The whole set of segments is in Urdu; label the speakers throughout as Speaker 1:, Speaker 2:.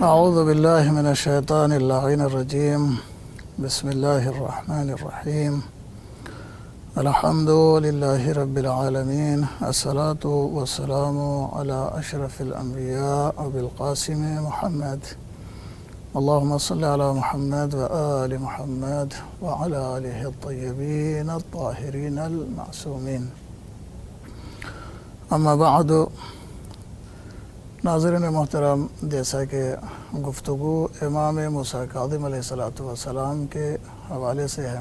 Speaker 1: اعوذ باللہ من الشیطان اللعین الرجیم بسم اللہ الرحمن الرحیم الحمد للہ رب العالمین الصلاة والسلام علی اشرف الانبیاء ابی القاسم محمد اللہم صلی علی محمد وآل محمد وعلی آلہ الطیبین الطاہرین المعصومین اما بعد. ناظرین محترم، جیسا کہ گفتگو امام موسیٰ کاظم علیہ السلام کے حوالے سے ہے،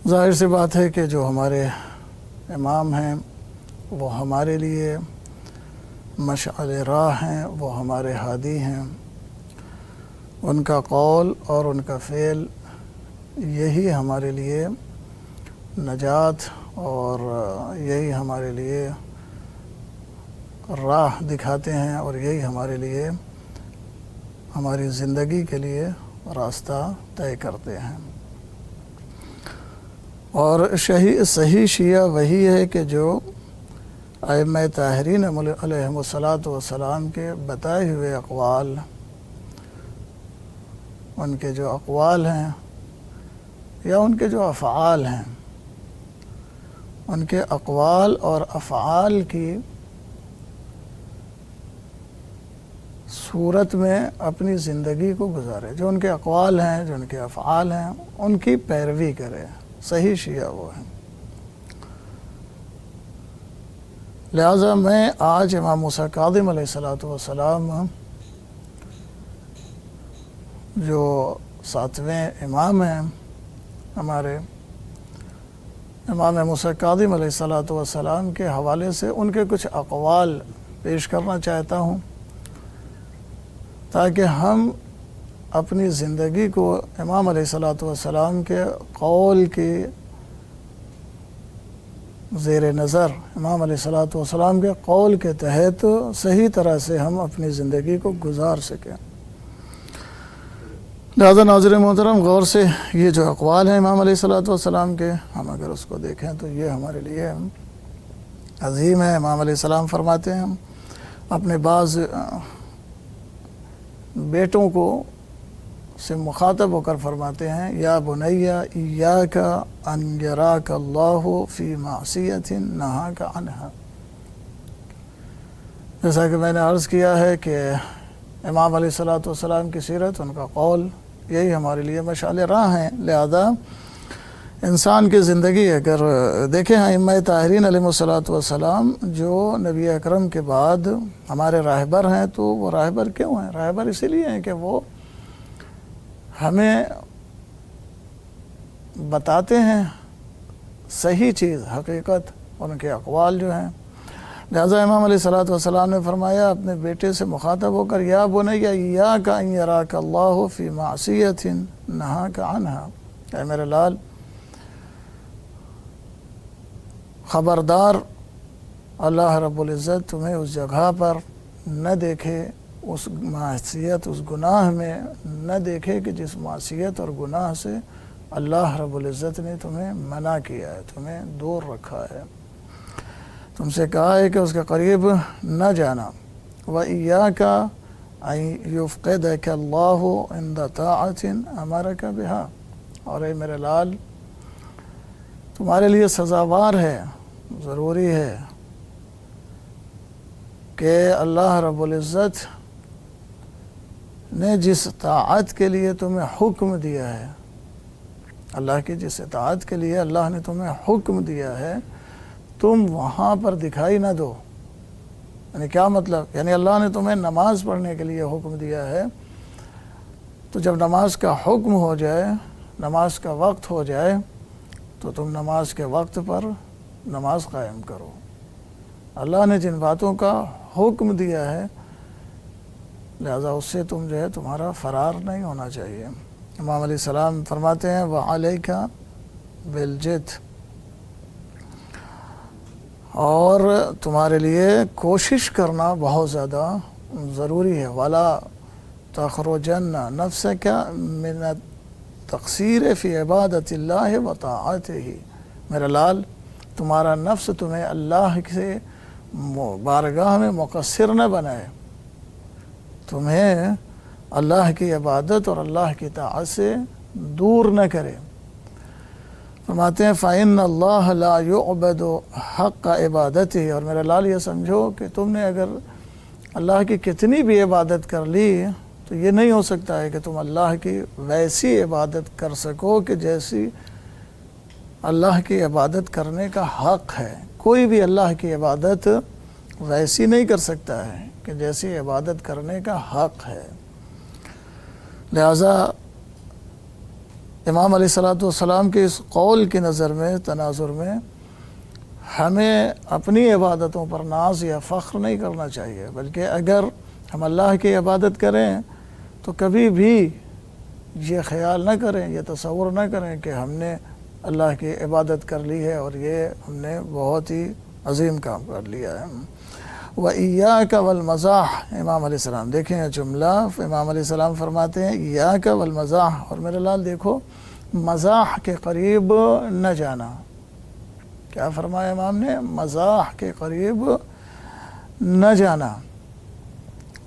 Speaker 1: ظاہر سی بات ہے کہ جو ہمارے امام ہیں وہ ہمارے لیے مشعل راہ ہیں، وہ ہمارے ہادی ہیں. ان کا قول اور ان کا فعل یہی ہمارے لیے نجات اور یہی ہمارے لیے راہ دکھاتے ہیں، اور یہی ہمارے لیے ہماری زندگی کے لیے راستہ طے کرتے ہیں. اور صحیح شیعہ وہی ہے کہ جو ائمہ طاہرین علیہم الصلاۃ کے بتائے ہوئے اقوال، ان کے جو اقوال ہیں یا ان کے جو افعال ہیں، ان کے اقوال اور افعال کی صورت میں اپنی زندگی کو گزارے. جو ان کے اقوال ہیں، جو ان کے افعال ہیں، ان کی پیروی کرے. صحیح شیعہ وہ ہیں. لہٰذا میں آج امام موسیٰ کاظم علیہ السلام جو 7ویں امام ہیں ہمارے، امام موسیٰ کاظم علیہ السلام کے حوالے سے ان کے کچھ اقوال پیش کرنا چاہتا ہوں، تاکہ ہم اپنی زندگی کو امام علیہ السلام کے قول کی زیر نظر، امام علیہ السلام کے قول کے تحت صحیح طرح سے ہم اپنی زندگی کو گزار سکیں. لہذا ناظرین محترم، غور سے یہ جو اقوال ہیں امام علیہ السلام کے، ہم اگر اس کو دیکھیں تو یہ ہمارے لیے عظیم ہے. امام علیہ السلام فرماتے ہیں، اپنے بعض بیٹوں کو سے مخاطب ہو کر فرماتے ہیں، یا بنی ایاک ان یراک اللہ فی معصیۃ نہاک عنہا. جیسا کہ میں نے عرض کیا ہے کہ امام علیہ السلام کی سیرت، ان کا قول، یہی ہمارے لیے مشعل راہ ہیں. لہذا انسان کی زندگی اگر دیکھیں، ائمہ طاہرین علیہ السلام جو نبی اکرم کے بعد ہمارے راہبر ہیں، تو وہ راہبر کیوں ہیں؟ راہبر اسی لیے ہیں کہ وہ ہمیں بتاتے ہیں صحیح چیز، حقیقت، ان کے اقوال جو ہیں. لہذا امام علیہ السلام نے فرمایا اپنے بیٹے سے مخاطب ہو کر، یا بنی ایاک ان یراک اللہ فی معصیۃ نہاک عنہا. اے میرے لال، خبردار، اللہ رب العزت تمہیں اس جگہ پر نہ دیکھے، اس معصیت، اس گناہ میں نہ دیکھے کہ جس معصیت اور گناہ سے اللہ رب العزت نے تمہیں منع کیا ہے، تمہیں دور رکھا ہے، تم سے کہا ہے کہ اس کے قریب نہ جانا. وَإِيَّاكَ أَن يُفْقِدَكَ اللَّهُ عِنْدَ طَاعَةٍ أَمَرَكَ بِهَا. اور اے میرے لال، تمہارے لیے سزاوار ہے، ضروری ہے کہ اللہ رب العزت نے جس طاعت کے لیے تمہیں حکم دیا ہے، اللہ کی جس اطاعت کے لیے اللہ نے تمہیں حکم دیا ہے، تم وہاں پر دکھائی نہ دو. یعنی کیا مطلب؟ یعنی اللہ نے تمہیں نماز پڑھنے کے لیے حکم دیا ہے، تو جب نماز کا حکم ہو جائے، نماز کا وقت ہو جائے، تو تم نماز کے وقت پر نماز قائم کرو. اللہ نے جن باتوں کا حکم دیا ہے، لہذا اس سے تم جو ہے تمہارا فرار نہیں ہونا چاہیے. امام علیہ السلام فرماتے ہیں، وَعَلَيْكَ بِالْجِدِّ. اور تمہارے لیے کوشش کرنا بہت زیادہ ضروری ہے. وَلَا تَخْرُجَنَّ نَفْسَكَ مِنَ التَّقْصِيرِ فِي عِبَادَةِ اللَّهِ وَطَاعَتِهِ. میرا لال، تمہارا نفس تمہیں اللہ سے بارگاہ میں مقصر نہ بنائے، تمہیں اللہ کی عبادت اور اللہ کی طاعت سے دور نہ کرے۔ فرماتے ہیں فَإِنَّ اللَّهَ لَا يُعْبَدُ حَقَّ عِبَادَتِهِ، اور میرا لال یہ سمجھو کہ تم نے اگر اللہ کی کتنی بھی عبادت کر لی تو یہ نہیں ہو سکتا ہے کہ تم اللہ کی ویسی عبادت کر سکو کہ جیسی اللہ کی عبادت کرنے کا حق ہے۔ کوئی بھی اللہ کی عبادت ویسی نہیں کر سکتا ہے کہ جیسی عبادت کرنے کا حق ہے۔ لہٰذا امام علیہ السلام کے اس قول کی نظر میں تناظر میں ہمیں اپنی عبادتوں پر ناز یا فخر نہیں کرنا چاہیے، بلکہ اگر ہم اللہ کی عبادت کریں تو کبھی بھی یہ خیال نہ کریں، یہ تصور نہ کریں کہ ہم نے اللہ کی عبادت کر لی ہے اور یہ ہم نے بہت ہی عظیم کام کر لیا ہے۔ وَإِيَّاكَ وَالْمَزَاحِ، امام علیہ السلام دیکھیں یہ جملہ، امام علیہ السلام فرماتے ہیں إِيَّاكَ وَالْمَزَاحِ، اور میرے لال دیکھو مزاح کے قریب نہ جانا۔ کیا فرمایا امام نے؟ مزاح کے قریب نہ جانا۔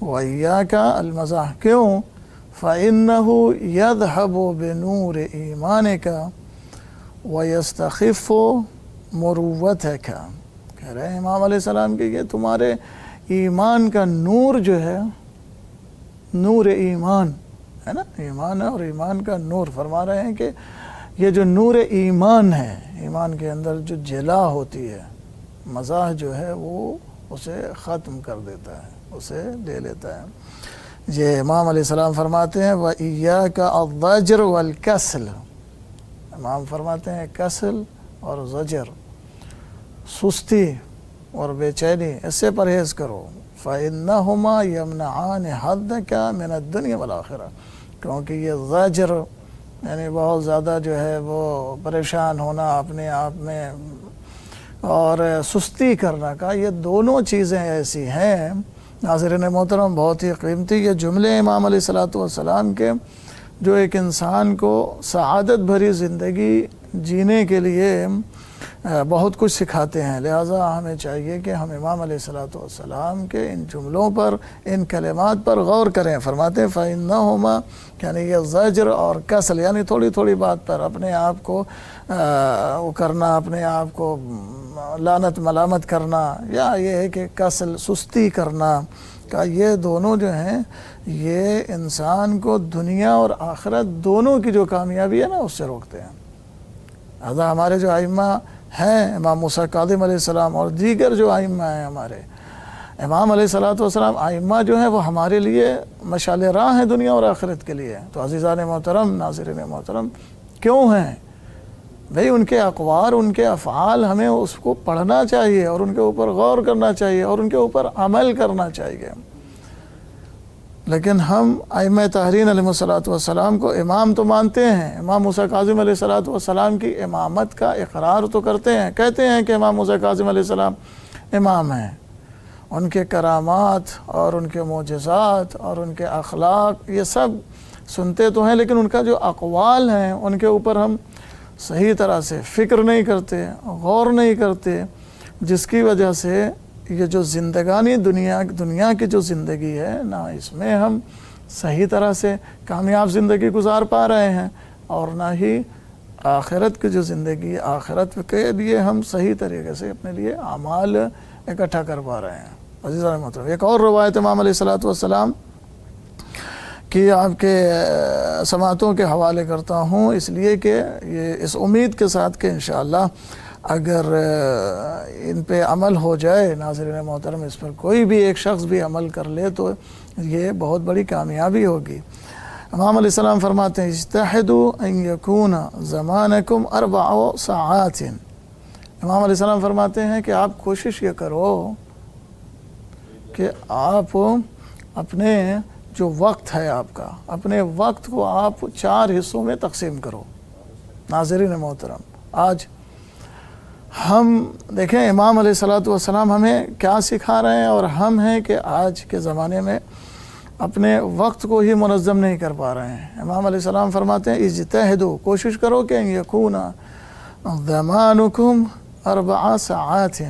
Speaker 1: وَإِيَّاكَ الْمَزَاحِ، کیوں؟ فَإِنَّهُ يَذْهَبُ بِنُورِ إِيمَانِكَ وَيَسْتَخِفُّ مُرُوَّتَكَ، کہہ رہے ہیں امام علیہ السلام کہ یہ تمہارے ایمان کا نور جو ہے، نور ایمان ہے نا، ایمان ہے اور ایمان کا نور، فرما رہے ہیں کہ یہ جو نور ایمان ہے، ایمان کے اندر جو جلا ہوتی ہے، مزاح جو ہے وہ اسے ختم کر دیتا ہے، اسے لے لیتا ہے۔ یہ امام علیہ السلام فرماتے ہیں وَإِيَّاكَ الضَّجْرُ وَالْكَسْلُ، امام فرماتے ہیں کسل اور زجر، سستی اور بے چینی، اس سے پرہیز کرو۔ فَإِنَّهُمَا يَمْنَعَانِ حَدَّكَ مِنَ الدُّنْيَا وَالْآخِرَةِ، کیونکہ یہ زجر یعنی بہت زیادہ جو ہے وہ پریشان ہونا اپنے آپ میں اور سستی کرنا کا، یہ دونوں چیزیں ایسی ہیں ناظرین محترم بہت ہی قیمتی یہ جملے امام علیہ السلام کے، جو ایک انسان کو سعادت بھری زندگی جینے کے لیے بہت کچھ سکھاتے ہیں۔ لہٰذا ہمیں چاہیے کہ ہم امام علیہ السلام کے ان جملوں پر، ان کلمات پر غور کریں۔ فرماتے ہیں فَإِنَّهُمَا، یعنی یہ زجر اور کسل، یعنی تھوڑی تھوڑی بات پر اپنے آپ کو کرنا، اپنے آپ کو لعنت ملامت کرنا، یا یہ ہے کہ کسل سستی کرنا کا، یہ دونوں جو ہیں یہ انسان کو دنیا اور آخرت دونوں کی جو کامیابی ہے نا اس سے روکتے ہیں۔ لہٰذا ہمارے جو ائمہ ہیں، امام موسیٰ کاظم علیہ السلام اور دیگر جو ائمہ ہیں ہمارے، امام علیہ السلام ائمہ جو ہیں وہ ہمارے لیے مشعل راہ ہیں دنیا اور آخرت کے لیے۔ تو عزیزان محترم، ناظرین محترم، کیوں ہیں بھئی؟ ان کے اقوال، ان کے افعال ہمیں اس کو پڑھنا چاہیے اور ان کے اوپر غور کرنا چاہیے اور ان کے اوپر عمل کرنا چاہیے۔ لیکن ہم ائمہ طاہرین علیہ السلام کو امام تو مانتے ہیں، امام موسیٰ کاظم علیہ السلام کی امامت کا اقرار تو کرتے ہیں، کہتے ہیں کہ امام موسیٰ کاظم علیہ السلام امام ہیں، ان کے کرامات اور ان کے معجزات اور ان کے اخلاق یہ سب سنتے تو ہیں، لیکن ان کا جو اقوال ہیں ان کے اوپر ہم صحیح طرح سے فکر نہیں کرتے، غور نہیں کرتے، جس کی وجہ سے یہ جو زندگانی دنیا کی جو زندگی ہے نہ اس میں ہم صحیح طرح سے کامیاب زندگی گزار پا رہے ہیں، اور نہ ہی آخرت کی جو زندگی، آخرت کے لیے ہم صحیح طریقے سے اپنے لیے اعمال اکٹھا کر پا رہے ہیں۔ عزیزان محترم، ایک اور روایت امام علیہ السلام کی آپ کے سماعتوں کے حوالے کرتا ہوں، اس لیے کہ یہ اس امید کے ساتھ کہ انشاءاللہ اگر ان پہ عمل ہو جائے، ناظرین محترم اس پر کوئی بھی ایک شخص بھی عمل کر لے تو یہ بہت بڑی کامیابی ہوگی۔ امام علیہ السلام فرماتے ہیں اجتہدوا ان یکون زمانکم 4 ساعات، امام علیہ السلام فرماتے ہیں کہ آپ کوشش یہ کرو کہ آپ اپنے جو وقت ہے آپ کا، اپنے وقت کو آپ 4 حصوں میں تقسیم کرو۔ ناظرین محترم، آج ہم دیکھیں امام علیہ السلام ہمیں کیا سکھا رہے ہیں، اور ہم ہیں کہ آج کے زمانے میں اپنے وقت کو ہی منظم نہیں کر پا رہے ہیں۔ امام علیہ السلام فرماتے ہیں اجتہدوا، کوشش کرو کہ ان یکون زمانکم 4 ساعات،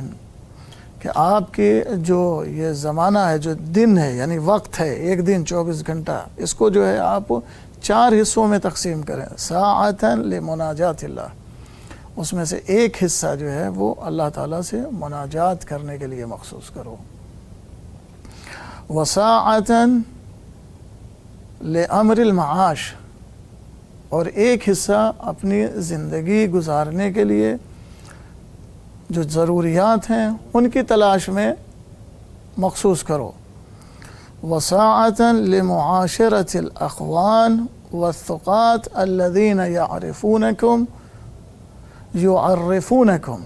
Speaker 1: کہ آپ کی جو یہ زمانہ ہے، جو دن ہے یعنی وقت ہے، ایک دن 24 گھنٹہ، اس کو جو ہے آپ 4 حصوں میں تقسیم کریں. ساعتاً لمناجات اللہ، اس میں سے ایک حصہ جو ہے وہ اللہ تعالیٰ سے مناجات کرنے کے لیے مخصوص کرو. وساعتاً لامر المعاش، اور ایک حصہ اپنی زندگی گزارنے کے لیے جو ضروریات ہیں ان کی تلاش میں مخصوص کرو. وساعتاً لمعاشرة الاخوان والثقات الذين يعرفونكم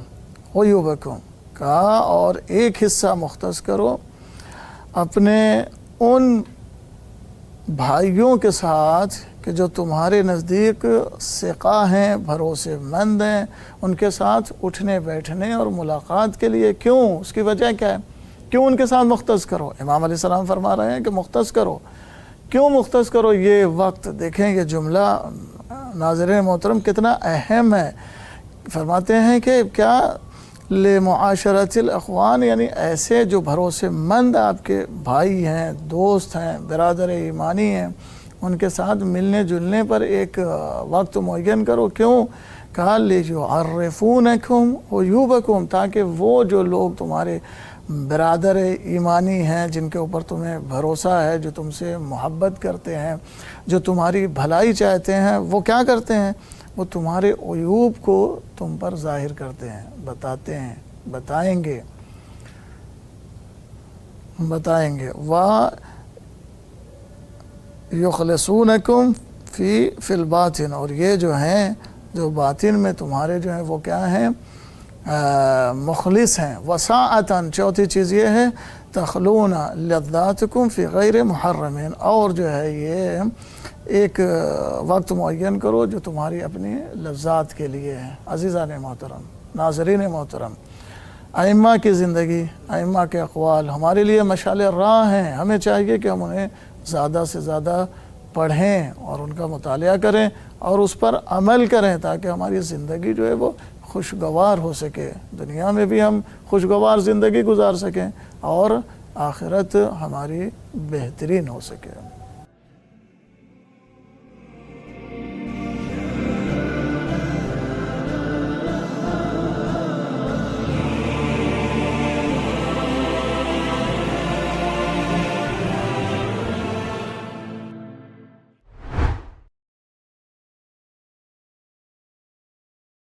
Speaker 1: عيوبكم، کہا اور ایک حصہ مختص کرو اپنے ان بھائیوں کے ساتھ کہ جو تمہارے نزدیک ثقہ ہیں، بھروسے مند ہیں، ان کے ساتھ اٹھنے بیٹھنے اور ملاقات کے لیے. کیوں؟ اس کی وجہ کیا ہے؟ کیوں ان کے ساتھ مختص کرو؟ امام علیہ السلام فرما رہے ہیں کہ مختص کرو. کیوں مختص کرو؟ یہ وقت دیکھیں، یہ جملہ ناظرین محترم کتنا اہم ہے. فرماتے ہیں کہ کیا لمعاشرت الاخوان، یعنی ایسے جو بھروسے مند آپ کے بھائی ہیں، دوست ہیں، برادر ایمانی ہیں، ان کے ساتھ ملنے جلنے پر ایک وقت معین کرو. کیوں؟ کہا لیعرفونکم عیوبکم، تاکہ وہ جو لوگ تمہارے برادر ایمانی ہیں، جن کے اوپر تمہیں بھروسہ ہے، جو تم سے محبت کرتے ہیں، جو تمہاری بھلائی چاہتے ہیں، وہ کیا کرتے ہیں؟ وہ تمہارے عیوب کو تم پر ظاہر کرتے ہیں، بتاتے ہیں، بتائیں گے. یخلصونکم فی الباطن، اور یہ جو ہیں جو باطن میں تمہارے جو ہیں وہ کیا ہیں؟ مخلص ہیں. وساعتاً، چوتھی چیز یہ ہے تخلون لذاتکم فی غیر محرمین، اور جو ہے یہ ایک وقت معین کرو جو تمہاری اپنی لذات کے لیے ہے. عزیزان محترم، ناظرین محترم، ائمہ کی زندگی، ائمہ کے اقوال ہمارے لیے مشعل راہ ہیں. ہمیں چاہیے کہ ہم انہیں زیادہ سے زیادہ پڑھیں اور ان کا مطالعہ کریں اور اس پر عمل کریں، تاکہ ہماری زندگی جو ہے وہ خوشگوار ہو سکے، دنیا میں بھی ہم خوشگوار زندگی گزار سکیں اور آخرت ہماری بہترین ہو سکے.